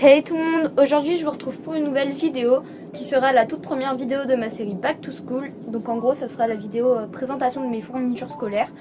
Hey tout le monde, aujourd'hui je vous retrouve pour une nouvelle vidéo qui sera la toute première vidéo de ma série Back to School. Donc en gros ça sera la vidéo présentation de mes fournitures scolaires.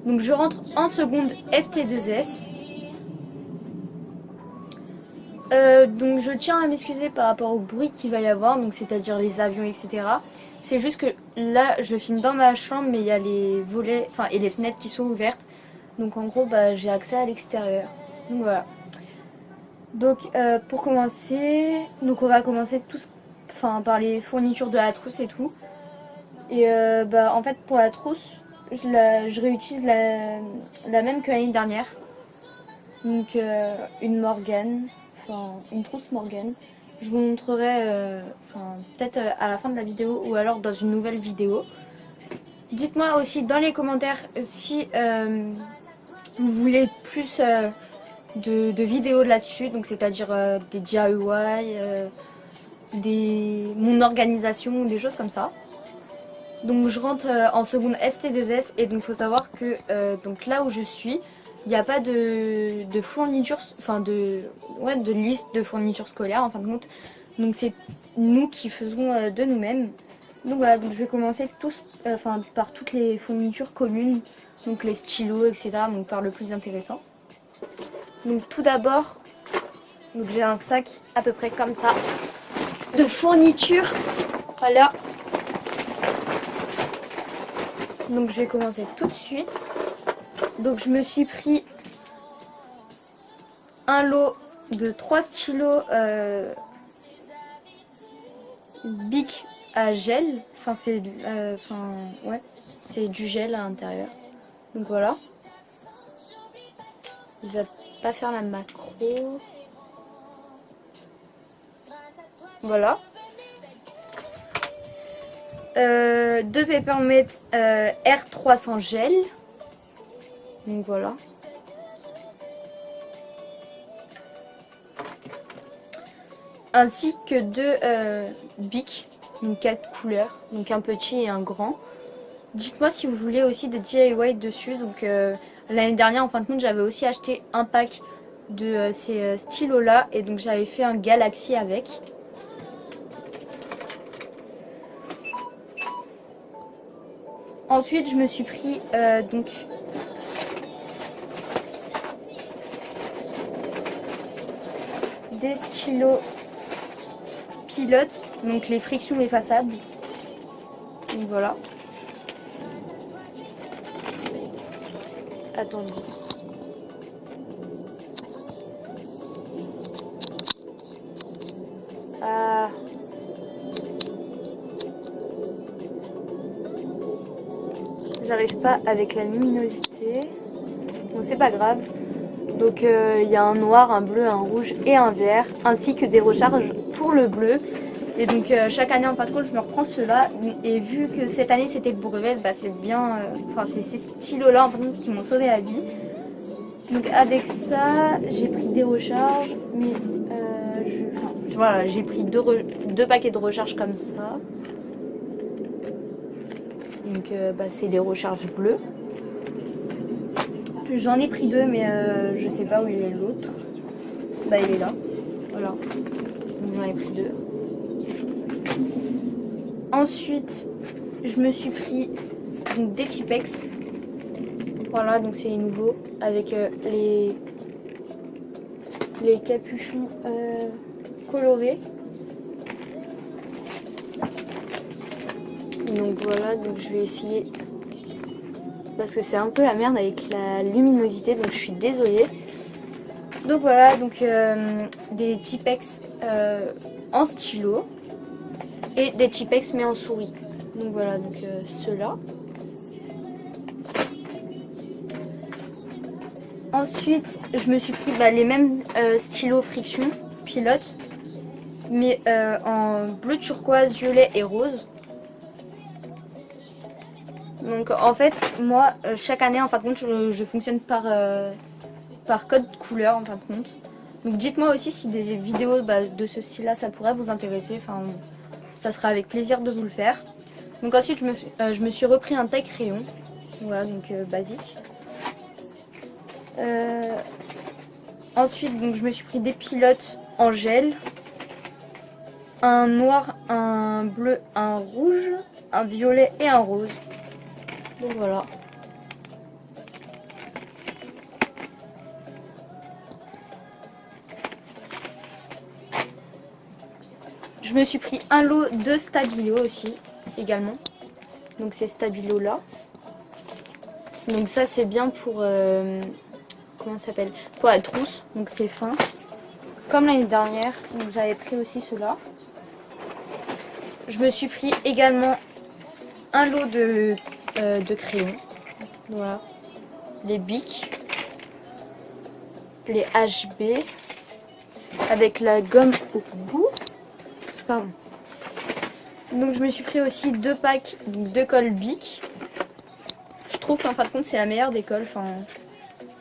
Donc je rentre en seconde ST2S. Donc je tiens à m'excuser par rapport au bruit qu'il va y avoir, donc c'est-à-dire les avions, etc. C'est juste que là je filme dans ma chambre mais il y a les volets, et les fenêtres qui sont ouvertes. Donc en gros j'ai accès à l'extérieur. Donc voilà. Donc pour commencer, on va commencer par les fournitures de la trousse et tout. Et en fait pour la trousse, je réutilise la même que l'année dernière. Donc une Morgan, une trousse Morgan. Je vous montrerai peut-être à la fin de la vidéo ou alors dans une nouvelle vidéo. Dites-moi aussi dans les commentaires si vous voulez plus de vidéos là-dessus, donc c'est-à-dire des DIY, mon organisation, des choses comme ça. Donc je rentre en seconde ST2S et donc il faut savoir que donc là où je suis, il n'y a pas de fournitures, de liste de fournitures scolaires en fin de compte. Donc c'est nous qui faisons de nous-mêmes. Donc voilà, donc je vais commencer par toutes les fournitures communes, donc les stylos, etc. Donc par le plus intéressant. Donc tout d'abord, j'ai un sac à peu près comme ça de fournitures. Voilà. Donc je vais commencer tout de suite. Donc je me suis pris un lot de 3 stylos Bic à gel. C'est du gel à l'intérieur. Donc voilà. Il va pas faire la macro. Voilà. 2 Peppermint R300 gel. Donc voilà. Ainsi que 2 Bic, donc 4 couleurs, donc un petit et un grand. Dites-moi si vous voulez aussi des DIY dessus. Donc l'année dernière en fin de compte j'avais aussi acheté un pack de ces stylos là et donc j'avais fait un Galaxy avec. Ensuite je me suis pris des stylos pilotes, donc les frictions effaçables. Donc voilà. Attendez. Ah. J'arrive pas avec la luminosité. Bon, c'est pas grave. Donc il y a un noir, un bleu, un rouge et un vert, ainsi que des recharges pour le bleu. Et donc chaque année en fin de compte je me reprends ceux-là. Et vu que cette année c'était le brevet, c'est bien. C'est ces stylos-là en fin de compte qui m'ont sauvé la vie. Donc avec ça j'ai pris des recharges, mais voilà, j'ai pris deux paquets de recharges comme ça. Donc c'est les recharges bleues. J'en ai pris 2 mais je sais pas où il est l'autre. Il est là. Voilà. Donc j'en ai pris 2. Ensuite je me suis pris des Tipex. Voilà, donc c'est les nouveaux avec les capuchons colorés. Donc voilà, donc je vais essayer parce que c'est un peu la merde avec la luminosité, donc je suis désolée. Donc voilà, donc des Tipex en stylo et des Tipex mais en souris. Donc voilà, donc ceux-là. Ensuite, je me suis pris les mêmes stylos friction pilote, mais en bleu turquoise, violet et rose. Donc en fait, moi, chaque année, en fin de compte, je fonctionne par code couleur, en fin de compte. Donc dites-moi aussi si des vidéos de ce style-là, ça pourrait vous intéresser. Ça sera avec plaisir de vous le faire. Donc ensuite, je me suis repris un taille crayon. Voilà, donc basique. Ensuite, donc, je me suis pris des pilotes en gel, un noir, un bleu, un rouge, un violet et un rose. Donc voilà. Je me suis pris un lot de Stabilo aussi, également. Donc ces Stabilo là. Donc ça c'est bien pour, comment ça s'appelle, pour la trousse, donc c'est fin. Comme l'année dernière, donc j'avais pris aussi ceux-là. Je me suis pris également un lot de crayons. Voilà. Les Bic, les HB, avec la gomme au bout. Pardon. Donc je me suis pris aussi 2 packs de colle Bic. Je trouve qu'en fin de compte c'est la meilleure des colles. Enfin,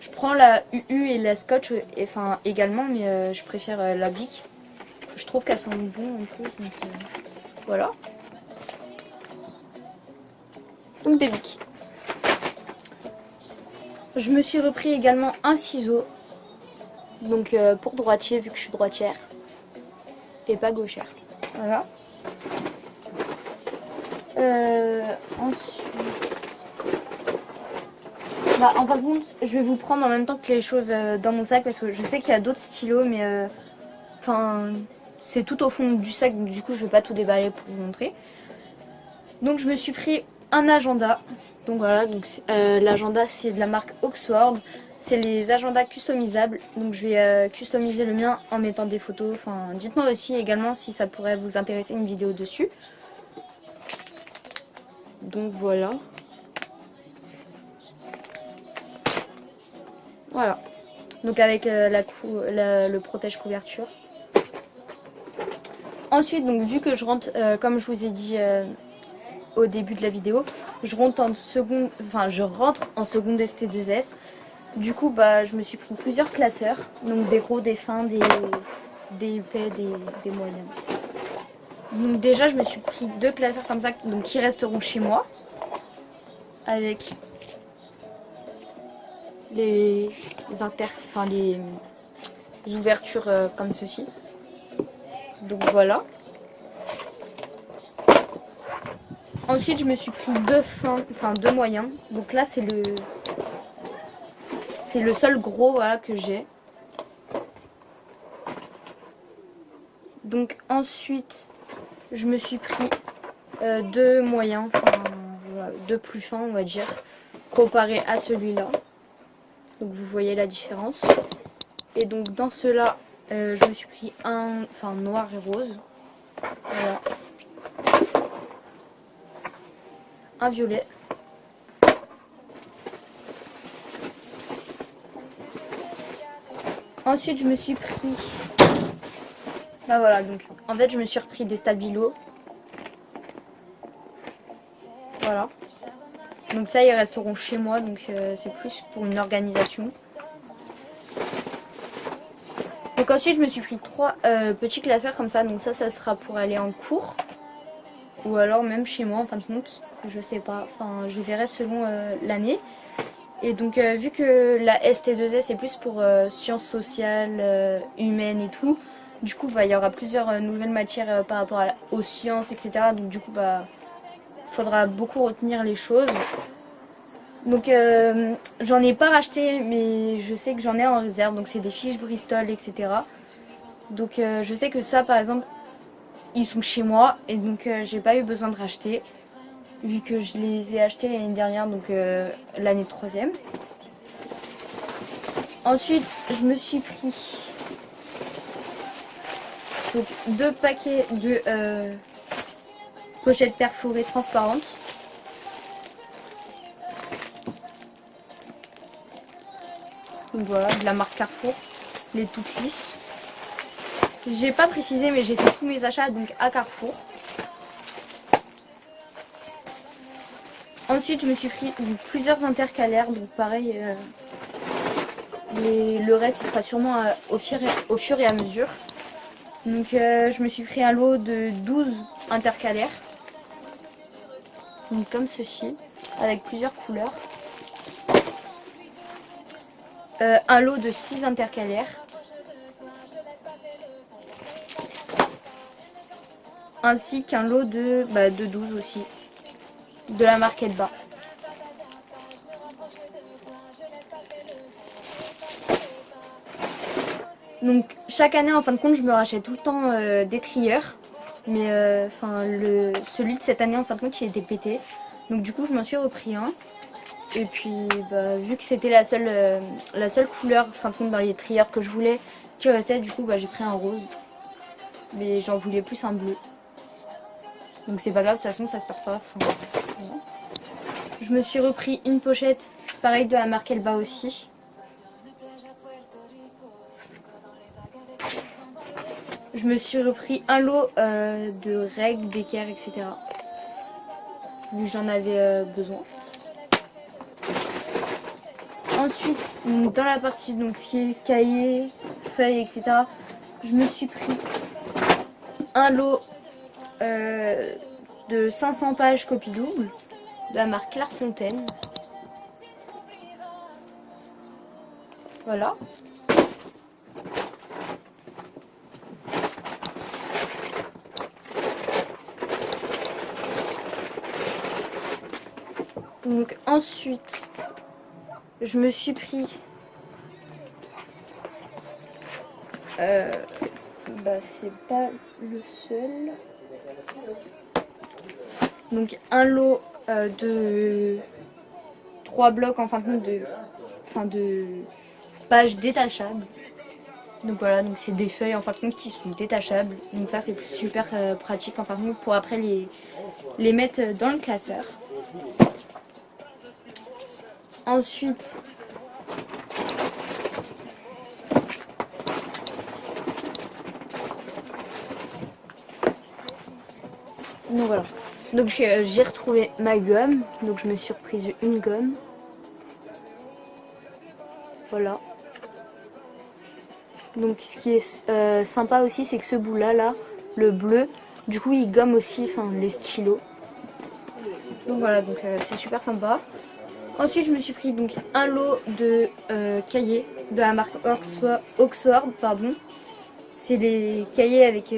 je prends la UU et la Scotch également, mais je préfère la Bic. Je trouve qu'elles sont bon en plus. Donc, voilà. Donc des Bic. Je me suis repris également un ciseau. Donc pour droitier vu que je suis droitière. Et pas gauchère. Voilà. Ensuite... Bah, en fin de compte, je vais vous prendre en même temps que les choses dans mon sac parce que je sais qu'il y a d'autres stylos, mais enfin, c'est tout au fond du sac, donc du coup, je vais pas tout déballer pour vous montrer. Donc, je me suis pris un agenda. Donc voilà, donc l'agenda c'est de la marque Oxford. C'est les agendas customisables. Donc, je vais customiser le mien en mettant des photos. Enfin, dites-moi aussi également si ça pourrait vous intéresser une vidéo dessus. Donc voilà. Voilà. Donc avec le protège couverture. Ensuite, donc vu que je rentre, comme je vous ai dit au début de la vidéo, je rentre en seconde, en seconde ST2S. Du coup, bah, je me suis pris plusieurs classeurs. Donc des gros, des fins, des épais, des moyens. Donc déjà, je me suis pris 2 classeurs comme ça, donc qui resteront chez moi. Avec les ouvertures comme ceci. Donc voilà. Ensuite je me suis pris 2 fins, enfin 2 moyens. Donc là c'est le seul gros, voilà, que j'ai. Donc ensuite je me suis pris 2 moyens, enfin voilà, 2 plus fins on va dire, comparé à celui-là. Donc vous voyez la différence. Et donc dans ceux-là, je me suis pris un noir et rose. Voilà. Un violet. Ensuite je me suis pris... Bah voilà, donc en fait je me suis repris des Stabilo. Voilà. Donc ça ils resteront chez moi, donc c'est plus pour une organisation. Donc ensuite je me suis pris 3 petits classeurs comme ça, donc ça sera pour aller en cours. Ou alors même chez moi en fin de compte, je sais pas, enfin je verrai selon l'année. Et donc vu que la ST2S est plus pour sciences sociales, humaines et tout, du coup bah, il y aura plusieurs nouvelles matières par rapport aux sciences, etc. Donc du coup bah faudra beaucoup retenir les choses. Donc j'en ai pas racheté, mais je sais que j'en ai en réserve, donc c'est des fiches Bristol, etc. Donc je sais que ça par exemple, ils sont chez moi et donc j'ai pas eu besoin de racheter. Vu que je les ai achetés l'année dernière, donc l'année de 3e. Ensuite, je me suis pris donc 2 paquets de pochettes perforées transparentes. Donc voilà, de la marque Carrefour, les toutes lisses. J'ai pas précisé, mais j'ai fait tous mes achats donc à Carrefour. Ensuite, je me suis pris plusieurs intercalaires, donc pareil, le reste il sera sûrement au fur et à mesure. Donc je me suis pris un lot de 12 intercalaires, donc comme ceci, avec plusieurs couleurs. Un lot de 6 intercalaires. ainsi qu'un lot de 12 aussi, de la marque Elba. Donc chaque année en fin de compte je me rachète tout le temps des trieurs. Mais celui de cette année en fin de compte il était pété. Donc du coup je m'en suis repris un. Et puis vu que c'était la seule couleur en fin de compte dans les trieurs que je voulais qui restait, du coup j'ai pris un rose. Mais j'en voulais plus un bleu. Donc c'est pas grave, de toute façon ça se perd pas. Enfin, voilà. Je me suis repris une pochette pareil de la marque Elba aussi. Je me suis repris un lot de règles, d'équerres, etc. Vu que j'en avais besoin. Ensuite, dans la partie donc ce qui est cahier, feuilles, etc. Je me suis pris un lot de 500 pages copie double de la marque Clairefontaine. Voilà. Donc ensuite, je me suis pris c'est pas le seul. Donc un lot de 3 blocs en fin de compte de pages détachables. Donc voilà, donc c'est des feuilles en fin de compte qui sont détachables. Donc ça c'est super pratique en fin de compte pour après les mettre dans le classeur. Ensuite, donc voilà. Donc j'ai retrouvé ma gomme. Donc je me suis reprise une gomme. Voilà. Donc ce qui est sympa aussi, c'est que ce bout là, le bleu, du coup il gomme aussi les stylos. Donc voilà, donc c'est super sympa. Ensuite je me suis pris donc un lot de cahiers de la marque Oxford, pardon. C'est les cahiers avec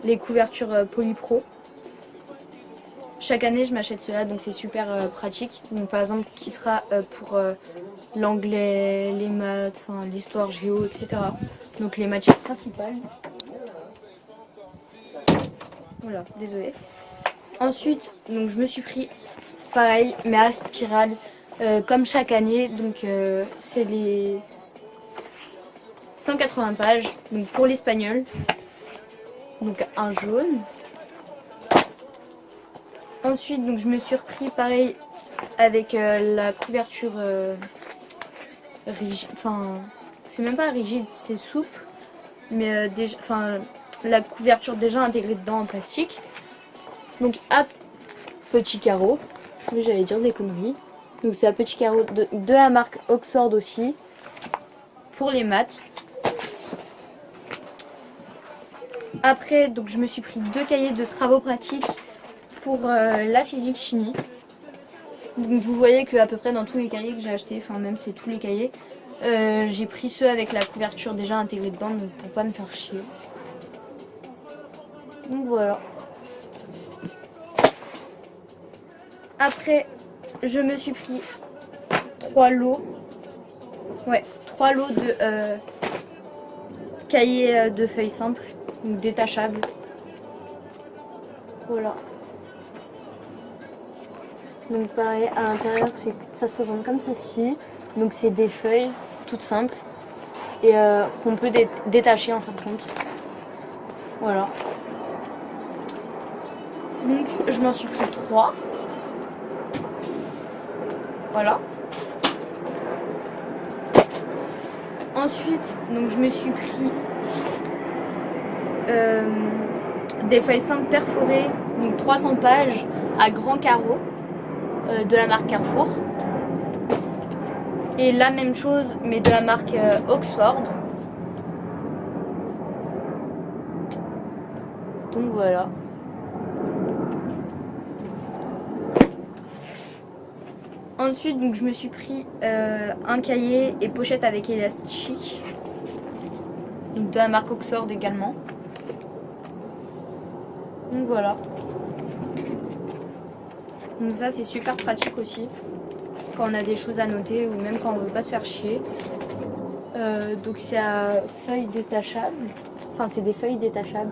les couvertures Polypro. Chaque année je m'achète cela, donc c'est super pratique. Donc par exemple qui sera pour l'anglais, les maths, l'histoire, géo, etc. Donc les matières principales. Voilà, désolé. Ensuite, donc je me suis pris pareil, mais à spirale, comme chaque année. Donc c'est les 180 pages, donc pour l'espagnol. Donc un jaune. Ensuite, donc je me suis repris pareil avec la couverture rigide. C'est même pas rigide, c'est souple, mais la couverture déjà intégrée dedans en plastique. Donc à petits carreaux, j'allais dire des conneries. Donc c'est à petits carreaux de la marque Oxford aussi, pour les maths. Après, donc je me suis pris 2 cahiers de travaux pratiques pour la physique chimie. Donc vous voyez que à peu près dans tous les cahiers que j'ai achetés, même c'est tous les cahiers, j'ai pris ceux avec la couverture déjà intégrée dedans, donc pour pas me faire chier. Donc voilà. Après, je me suis pris 3 lots. Ouais, 3 lots de cahiers de feuilles simples, donc détachables. Voilà. Donc pareil, à l'intérieur, ça se présente comme ceci. Donc c'est des feuilles toutes simples et qu'on peut détacher en fin de compte. Voilà. Donc je m'en suis pris 3. Voilà. Ensuite, donc je me suis pris des feuilles simples perforées, donc 300 pages à grands carreaux de la marque Carrefour. Et la même chose, mais de la marque Oxford. Donc voilà. Ensuite, donc, je me suis pris un cahier et pochette avec élastique. Donc de la marque Oxford également. Donc voilà. Donc ça c'est super pratique aussi quand on a des choses à noter ou même quand on veut pas se faire chier. Donc c'est à feuilles détachables. Enfin c'est des feuilles détachables.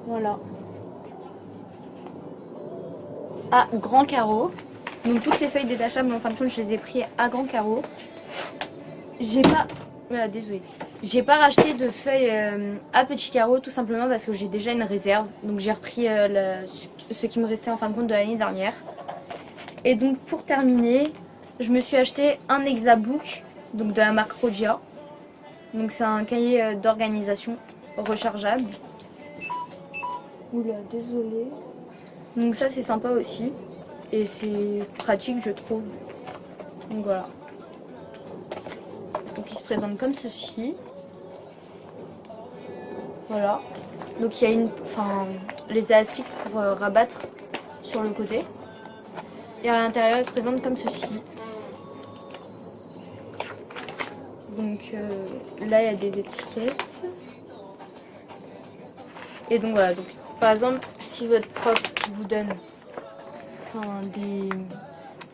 Voilà. À grand carreau. Donc toutes les feuilles détachables en fin de compte je les ai pris à grand carreau. J'ai pas... Voilà, désolée. J'ai pas racheté de feuilles à petits carreaux tout simplement parce que j'ai déjà une réserve. Donc j'ai repris ce qui me restait en fin de compte de l'année dernière. Et donc pour terminer, je me suis acheté un Hexabook, donc de la marque Rogia. Donc c'est un cahier d'organisation rechargeable. Oula, désolée. Donc ça c'est sympa aussi. Et c'est pratique je trouve. Donc voilà. Donc il se présente comme ceci. Voilà. Donc il y a les élastiques pour rabattre sur le côté. Et à l'intérieur il se présente comme ceci. Donc là il y a des étiquettes. Et donc voilà. Donc, par exemple si votre prof vous donne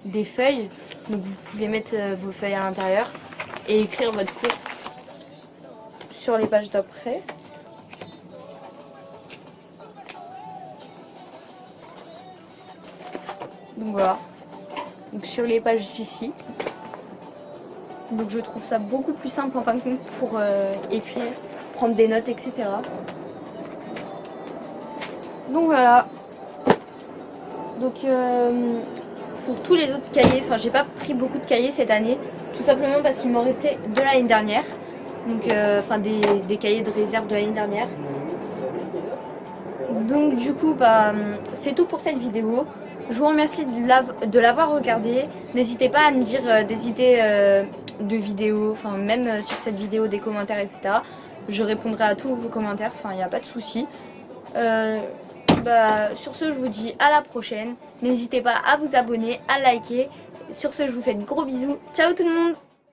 des feuilles, donc vous pouvez mettre vos feuilles à l'intérieur et écrire votre cours sur les pages d'après. Donc voilà, donc sur les pages d'ici. Donc je trouve ça beaucoup plus simple en fin de compte pour écrire, prendre des notes, etc. Donc voilà. Donc pour tous les autres cahiers, enfin j'ai pas pris beaucoup de cahiers cette année, tout simplement parce qu'il m'en restait de l'année dernière. Donc des cahiers de réserve de l'année dernière. Donc du coup c'est tout pour cette vidéo. Je vous remercie de l'avoir regardé. N'hésitez pas à me dire des idées de vidéos, enfin même sur cette vidéo des commentaires, etc. Je répondrai à tous vos commentaires, enfin il n'y a pas de souci. Sur ce, je vous dis à la prochaine. N'hésitez pas à vous abonner, à liker. Sur ce, je vous fais de gros bisous. Ciao tout le monde!